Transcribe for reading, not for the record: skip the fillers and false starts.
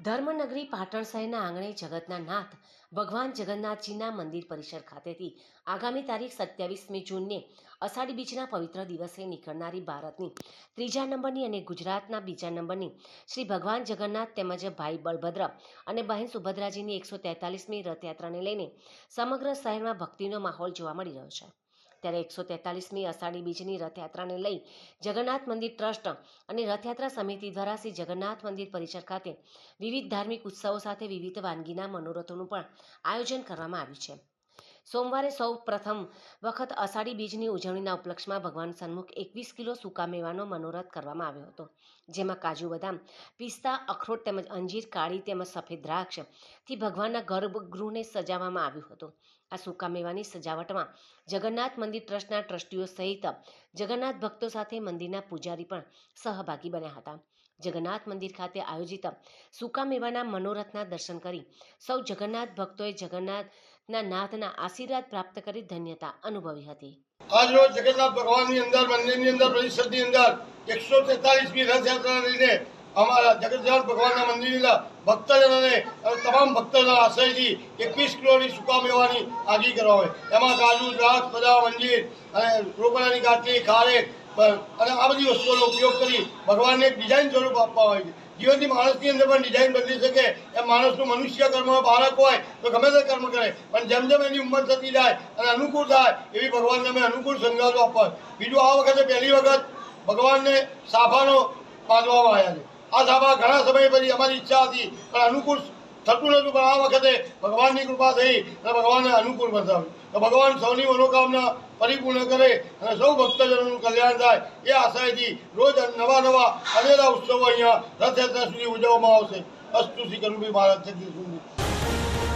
ધર્મનગરી પાટણ શહેરના આંગણે જગતના નાથ ભગવાન જગન્નાથજીના મંદિર પરિસર ખાતેથી આગામી તારીખ 27મી જૂનને અષાઢી બીજના પવિત્ર દિવસે નીકળનારી ભારતની ત્રીજા નંબરની અને ગુજરાતના બીજા નંબરની શ્રી ભગવાન જગન્નાથ તેમજ ભાઈ બળભદ્ર અને બહેન સુભદ્રાજીની 143મી રથયાત્રાને લઈને સમગ્ર શહેરમાં ભક્તિનો માહોલ જોવા મળી રહ્યો છે। ત્યારે 143મી અષાઢી બીજની રથયાત્રાને લઈ જગન્નાથ મંદિર ટ્રસ્ટ અને રથયાત્રા સમિતિ દ્વારા શ્રી જગન્નાથ મંદિર પરિસર ખાતે વિવિધ ધાર્મિક ઉત્સવો સાથે વિવિધ વાનગીના મનોરથોનું પણ આયોજન કરવામાં આવ્યું છે। સોમવારે સૌ પ્રથમ વખત અષાઢી બીજની ઉજવણીના ઉપલક્ષમાં ભગવાન સન્મુખ 21 કિલો સૂકા મેવાનો મનોરથ કરવામાં આવ્યો હતો, જેમાં કાજુ બદામ, પિસ્તા, અખરોટ તેમજ અંજીર, કાળી તેમજ સફેદ દ્રાક્ષથી ભગવાનના ગર્ભગૃહને સજાવવામાં આવ્યું હતું। આ સૂકા મેવાની સજાવટમાં જગન્નાથ મંદિર ટ્રસ્ટના ટ્રસ્ટીઓ સહિત જગન્નાથ ભક્તો સાથે મંદિરના પૂજારી પણ સહભાગી બન્યા હતા। જગન્નાથ મંદિર ખાતે આયોજિત સૂકા મેવાના મનોરથના દર્શન કરી સૌ જગન્નાથ ભક્તોએ જગન્નાથના નાથના આશીર્વાદ પ્રાપ્ત કરી ધન્યતા અનુભવી હતી। આજ રોજ જગન્નાથ ભગવાનની અંદર મંદિરની અંદર પરિસરની અંદર 143મી રથયાત્રા લઈને અમારા જગન્નાથ ભગવાનના મંદિરના ભક્તજનોને તમામ ભક્તોના આશ્રયથી 21 કિલોની સૂકા મેવાની આગી કરવામાં આવે। એમાં કાજુ, દ્રાક્ષ, બદામ, અંજીર અને રોકડાની ગાંઠી, ખારેક અને આ બધી વસ્તુઓનો ઉપયોગ કરી ભગવાનને એક ડિઝાઇન સ્વરૂપ આપવામાં આવે છે। જીવનની માણસની અંદર પણ ડિઝાઇન બદલી શકે એમ માણસનું મનુષ્ય કર્મ બાળક હોય તો ગમે તે કર્મ કરે, પણ જેમ જેમ એની ઉંમર થતી જાય અને અનુકૂળ થાય એવી ભગવાનને અમે અનુકૂળ સંગાતો આપવા। બીજું, આ વખતે પહેલી વખત ભગવાનને સાફાનો બાંધવામાં આવ્યા છે। આ સાફા ઘણા સમય પછી અમારી ઈચ્છા હતી પણ અનુકૂળ થતું નહોતું, પણ આ વખતે ભગવાનની કૃપા થઈ અને ભગવાનને અનુકૂળ બતાવ્યું તો ભગવાન સૌની મનોકામના પરિપૂર્ણ કરે અને સૌ ભક્તજનોનું કલ્યાણ થાય એ આશયથી રોજ નવા અનેરા ઉત્સવો અહીંયા રથયાત્રા સુધી ઉજવવામાં આવશે। અસ્તુ શ્રી કરુણી મહારાજ જગદીશ।